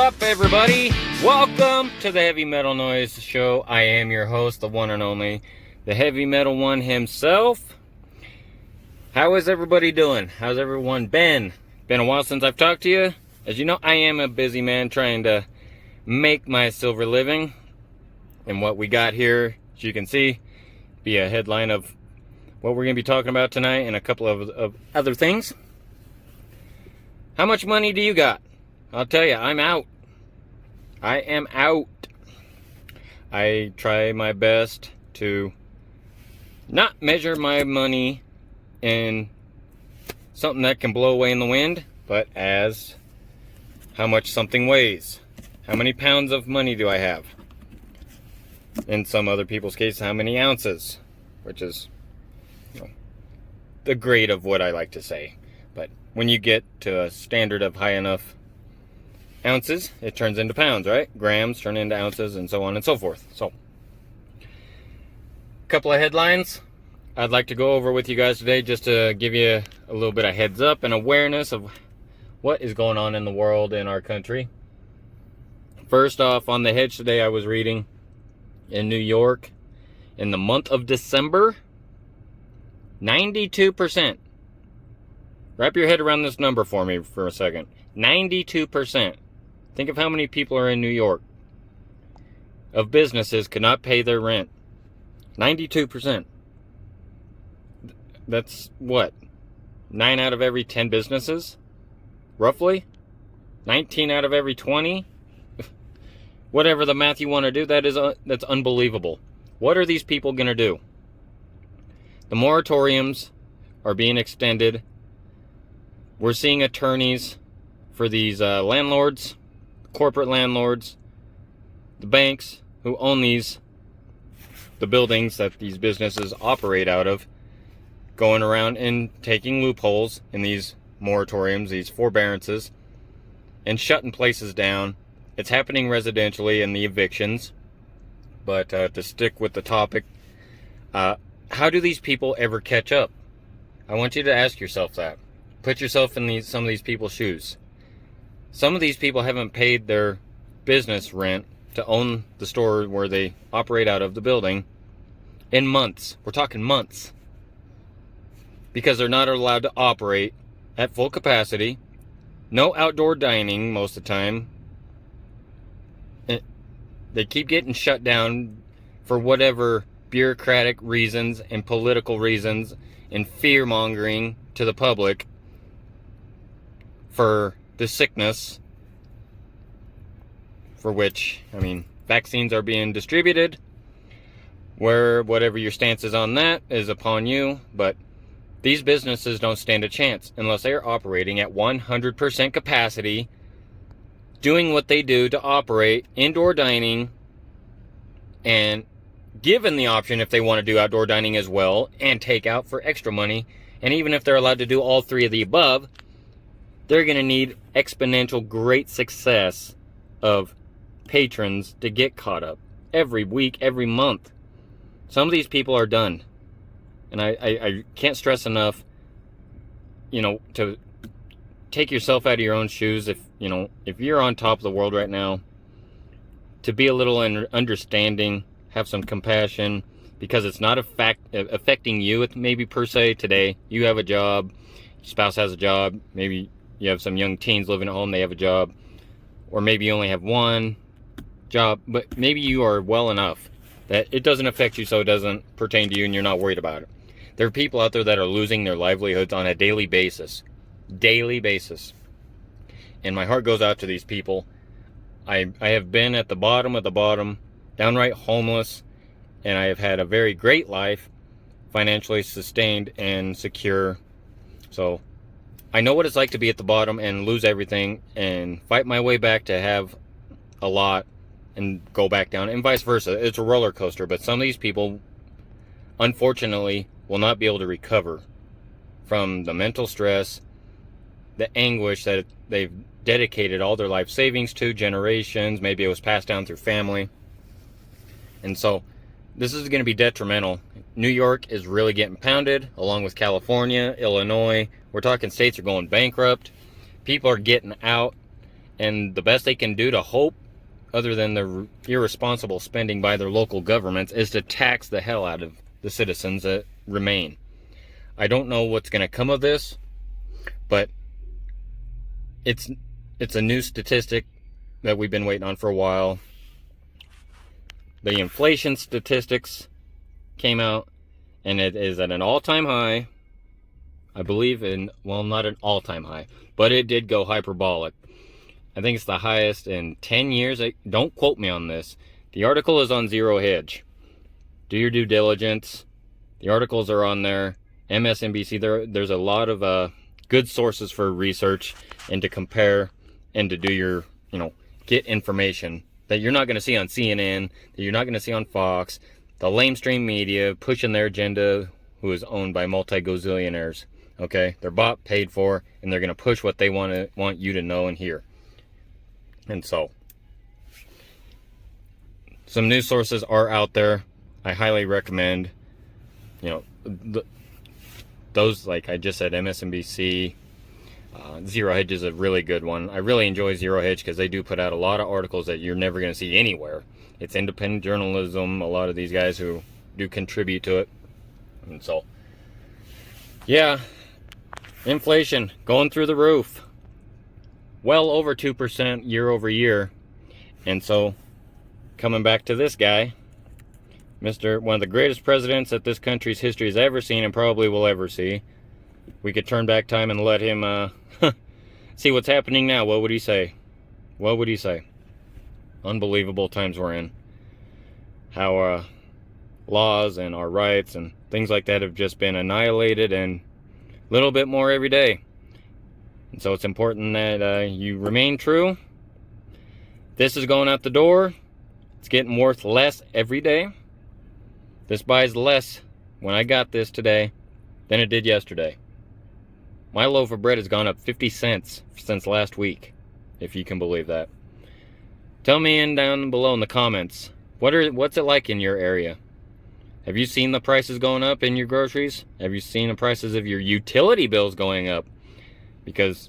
up, everybody? Welcome to the Heavy Metal Noise Show. I am your host, the one and only, the Heavy Metal One himself. How is everybody doing? How's everyone been? Been a while since I've talked to you. As you know, I am a busy man trying to make my silver living. And what we got here, as you can see, be a headline of what we're going to be talking about tonight and a couple of other things. How much money do you got? I'll tell you, I'm out. I am out. I try my best to not measure my money in something that can blow away in the wind, but as how much something weighs. How many pounds of money do I have? In some other people's case, how many ounces? Which is, the grade of what I like to say. But when you get to a standard of high enough ounces, it turns into pounds, right? Grams turn into ounces, and so on and so forth. So, a couple of headlines I'd like to go over with you guys today, just to give you a little bit of heads up and awareness of what is going on in the world, in our country. First off, on the hedge today, I was reading in New York, in the month of December, 92%. Wrap your head around this number for me for a second. 92%. Think of how many people are in New York of businesses could not pay their rent. 92%. That's what? 9 out of every 10 businesses? Roughly? 19 out of every 20? Whatever the math you want to do, that's unbelievable. What are these people going to do? The moratoriums are being extended. We're seeing attorneys for these landlords, corporate landlords, the banks who own the buildings that these businesses operate out of, going around and taking loopholes in these moratoriums, these forbearances, and shutting places down. It's happening residentially in the evictions. But to stick with the topic, how do these people ever catch up? I want you to ask yourself that. Put yourself in some of these people's shoes. Some of these people haven't paid their business rent to own the store where they operate out of, the building, in months. We're talking months. Because they're not allowed to operate at full capacity. No outdoor dining most of the time. They keep getting shut down for whatever bureaucratic reasons and political reasons and fear-mongering to the public for the sickness, for which, vaccines are being distributed, where whatever your stance is on that is upon you, but these businesses don't stand a chance unless they are operating at 100% capacity, doing what they do to operate indoor dining, and given the option if they want to do outdoor dining as well and takeout for extra money. And even if they're allowed to do all three of the above, they're going to need exponential great success of patrons to get caught up every week, every month. Some of these people are done. And I can't stress enough, to take yourself out of your own shoes. If you're on top of the world right now, to be a little understanding, have some compassion, because it's not affecting you. It maybe per se today. You have a job, your spouse has a job, maybe you have some young teens living at home, they have a job, or maybe you only have one job, but maybe you are well enough that it doesn't affect you, so it doesn't pertain to you and you're not worried about it. There are people out there that are losing their livelihoods on a daily basis. Daily basis. And my heart goes out to these people. I have been at the bottom of the bottom, downright homeless, and I have had a very great life, financially sustained and secure. So I know what it's like to be at the bottom and lose everything and fight my way back to have a lot and go back down, and vice versa. It's a roller coaster, but some of these people, unfortunately, will not be able to recover from the mental stress, the anguish that they've dedicated all their life savings to, generations. Maybe it was passed down through family. And so this is going to be detrimental. New York is really getting pounded, along with California, Illinois. We're talking states are going bankrupt. People are getting out. And the best they can do to hope, other than the irresponsible spending by their local governments, is to tax the hell out of the citizens that remain. I don't know what's going to come of this, but it's a new statistic that we've been waiting on for a while. The inflation statistics came out, and it is at an all-time high. I believe not an all-time high, but it did go hyperbolic. I think it's the highest in 10 years. Don't quote me on this. The article is on Zero Hedge. Do your due diligence. The articles are on there. MSNBC, there's a lot of good sources for research and to compare and to do your, get information that you're not going to see on CNN, that you're not going to see on Fox, the lamestream media pushing their agenda, who is owned by multi-gazillionaires. Okay? They're bought, paid for, and they're going to push what they want you to know and hear. And so, some news sources are out there. I highly recommend, those, like I just said, MSNBC. Zero Hedge is a really good one. I really enjoy Zero Hedge because they do put out a lot of articles that you're never going to see anywhere. It's independent journalism, a lot of these guys who do contribute to it. And so, yeah, inflation going through the roof. Well over 2% year over year. And so, coming back to this guy, one of the greatest presidents that this country's history has ever seen and probably will ever see. We could turn back time and let him see what's happening now. What would he say? What would he say? Unbelievable times we're in. How laws and our rights and things like that have just been annihilated, and a little bit more every day. And so it's important that you remain true. This is going out the door. It's getting worth less every day. This buys less when I got this today than it did yesterday. My loaf of bread has gone up 50 cents since last week, if you can believe that. Tell me down below in the comments, what's it like in your area? Have you seen the prices going up in your groceries? Have you seen the prices of your utility bills going up? Because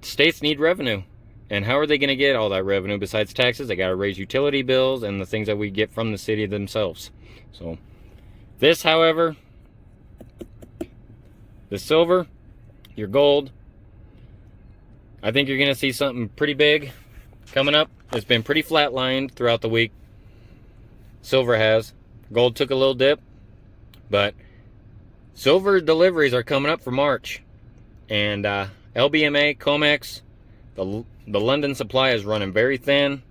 states need revenue. And how are they going to get all that revenue besides taxes? They got to raise utility bills and the things that we get from the city themselves. So, this, however, the silver, your gold, I think you're going to see something pretty big coming up. It's been pretty flatlined throughout the week. Silver has. Gold took a little dip. But silver deliveries are coming up for March. And LBMA, COMEX, the London supply is running very thin.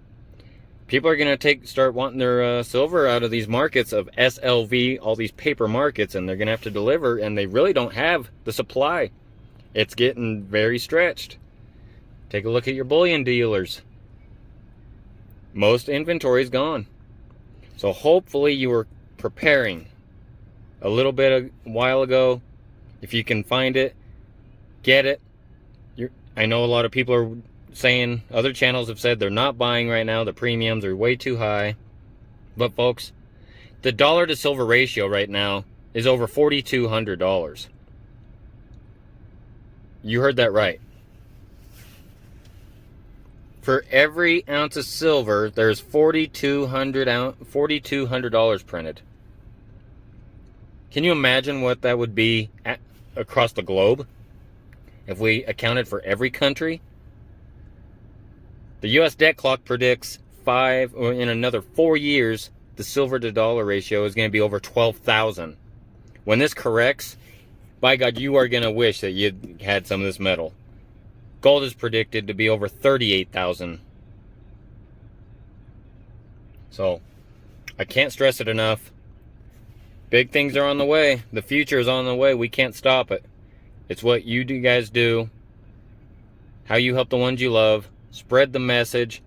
People are going to start wanting their silver out of these markets of SLV, all these paper markets, and they're going to have to deliver, and they really don't have the supply. It's getting very stretched. Take a look at your bullion dealers. Most inventory is gone. So hopefully you were preparing a little bit a while ago. If you can find it, get it. I know a lot of people are saying, other channels have said they're not buying right now. The premiums are way too high. But folks, the dollar to silver ratio right now is over $4,200. You heard that right. For every ounce of silver, there's $4,200 printed. Can you imagine what that would be across the globe if we accounted for every country? The U.S. debt clock predicts in another 4 years, the silver to dollar ratio is going to be over 12,000. When this corrects, by God, you are going to wish that you had some of this metal. Gold is predicted to be over 38,000. So, I can't stress it enough. Big things are on the way. The future is on the way. We can't stop it. It's what you guys do. How you help the ones you love. Spread the message.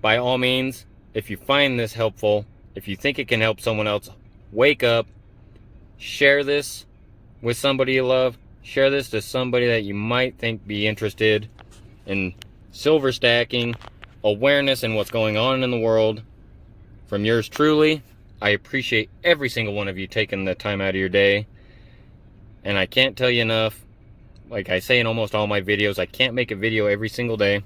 By all means, if you find this helpful, if you think it can help someone else, wake up. Share this with somebody you love. Share this to somebody that you might think be interested in silver stacking, awareness in what's going on in the world. From yours truly, I appreciate every single one of you taking the time out of your day. And I can't tell you enough, like I say in almost all my videos, I can't make a video every single day,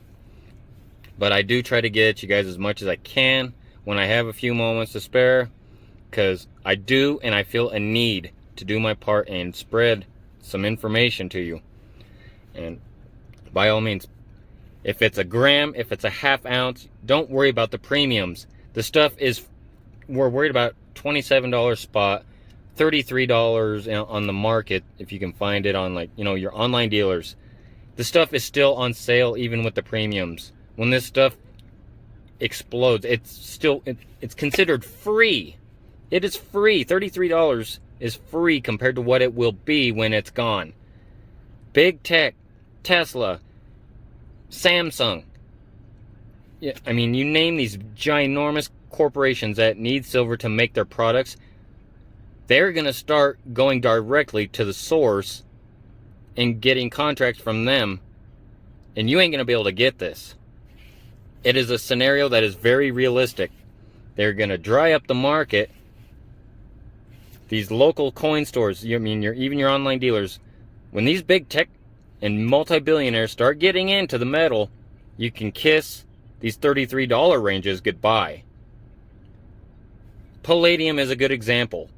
but I do try to get you guys as much as I can when I have a few moments to spare, because I do, and I feel a need to do my part and spread some information to you. And by all means, if it's a gram, if it's a half ounce, don't worry about the premiums. The stuff is, we're worried about $27 spot, $33 on the market if you can find it on, like, you know, your online dealers. The stuff is still on sale even with the premiums. When this stuff explodes, it's still, it's considered free. It is free. $33 is free compared to what it will be when it's gone. Big tech, Tesla, Samsung, yeah, I mean, you name these ginormous corporations that need silver to make their products, they're going to start going directly to the source and getting contracts from them, and you ain't going to be able to get this. It is a scenario that is very realistic. They're going to dry up the market. These local coin stores, even your online dealers, when these big tech and multi-billionaires start getting into the metal, you can kiss these $33 ranges goodbye. Palladium is a good example.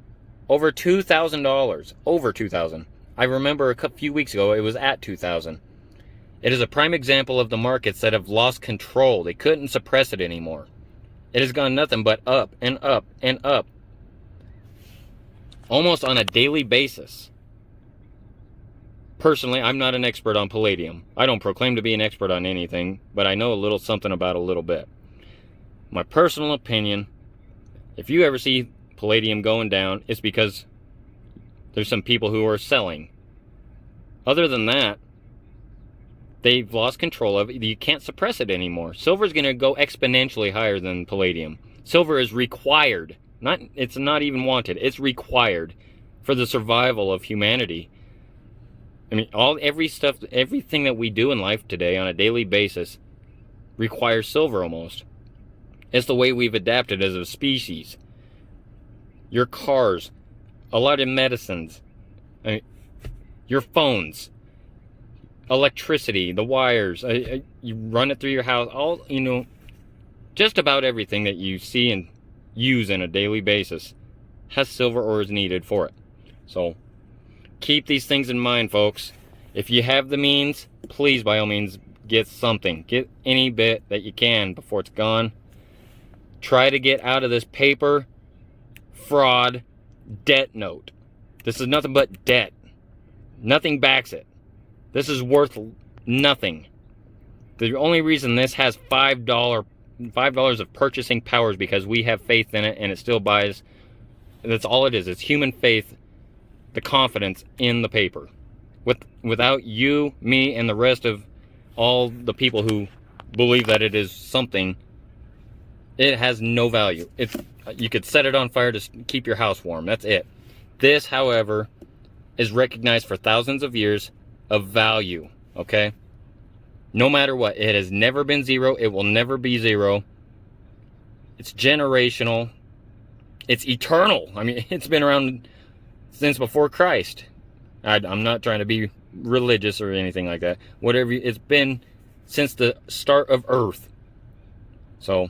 Over $2,000. Over $2,000. I remember a few weeks ago it was at $2,000. It is a prime example of the markets that have lost control. They couldn't suppress it anymore. It has gone nothing but up and up and up, almost on a daily basis. Personally, I'm not an expert on palladium. I don't proclaim to be an expert on anything, but I know a little something about a little bit. My personal opinion, if you ever see palladium going down, it's because there's some people who are selling. Other than that, they've lost control of it. You can't suppress it anymore. Silver is going to go exponentially higher than palladium. Silver is required. It's not even wanted. It's required for the survival of humanity. I mean, everything that we do in life today on a daily basis requires silver almost. It's the way we've adapted as a species. Your cars, a lot of medicines, your phones, electricity, the wires, you run it through your house, just about everything that you see and use on a daily basis has silver or is needed for it. So keep these things in mind, folks. If you have the means, please, by all means, get something. Get any bit that you can before it's gone. Try to get out of this paper fraud debt note. This is nothing but debt. Nothing backs it. This is worth nothing. The only reason this has $5 of purchasing power is because we have faith in it, and it still buys. That's all it is. It's human faith, the confidence in the paper. Without you, me, and the rest of all the people who believe that it is something, it has no value. You could set it on fire to keep your house warm. That's it. This, however, is recognized for thousands of years of value, okay? No matter what. It has never been zero. It will never be zero. It's generational. It's eternal. I mean, it's been around since before Christ. I'm not trying to be religious or anything like that. It's been since the start of Earth. So,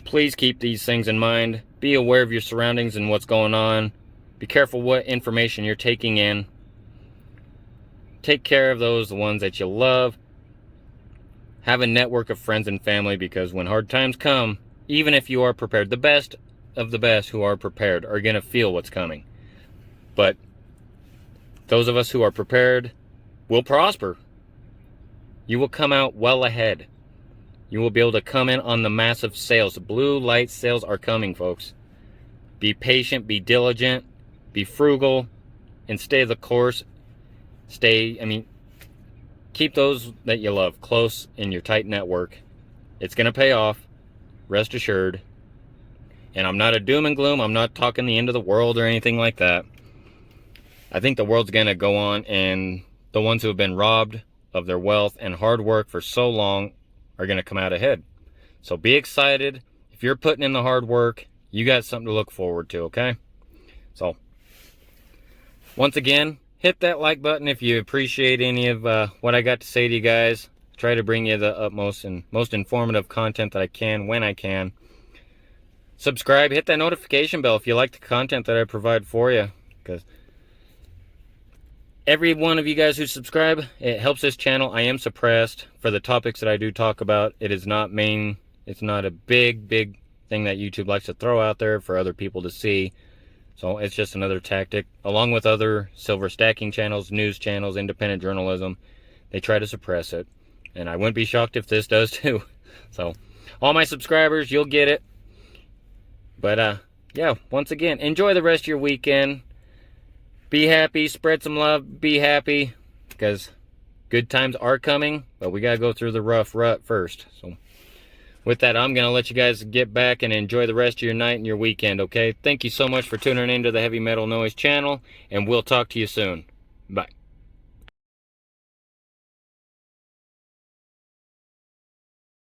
please keep these things in mind. Be aware of your surroundings and what's going on. Be careful what information you're taking in. Take care of the ones that you love. Have a network of friends and family, because when hard times come, even if you are prepared, the best of the best who are prepared are going to feel what's coming. But those of us who are prepared will prosper. You will come out well ahead. You will be able to come in on the massive sales. The blue light sales are coming, folks. Be patient, be diligent, be frugal, and stay the course. Keep those that you love close in your tight network. It's going to pay off, rest assured. And I'm not a doom and gloom. I'm not talking the end of the world or anything like that. I think the world's going to go on, and the ones who have been robbed of their wealth and hard work for so long are going to come out ahead. So be excited. If you're putting in the hard work, you got something to look forward to, okay? So, once again, hit that like button if you appreciate any of what I got to say to you guys. Try to bring you the utmost and most informative content that I can when I can. Subscribe, hit that notification bell if you like the content that I provide for you, because every one of you guys who subscribe, it helps this channel. I am suppressed for the topics that I do talk about. It is not main, it's not a big thing that YouTube likes to throw out there for other people to see. So it's just another tactic, along with other silver stacking channels, news channels, independent journalism. They try to suppress it, and I wouldn't be shocked if this does too. So all my subscribers, you'll get it. But yeah, once again, enjoy the rest of your weekend. Be happy, spread some love, be happy, because good times are coming, but we gotta go through the rough rut first. So with that, I'm gonna let you guys get back and enjoy the rest of your night and your weekend, okay? Thank you so much for tuning into the Heavy Metal Noise channel, and we'll talk to you soon. Bye.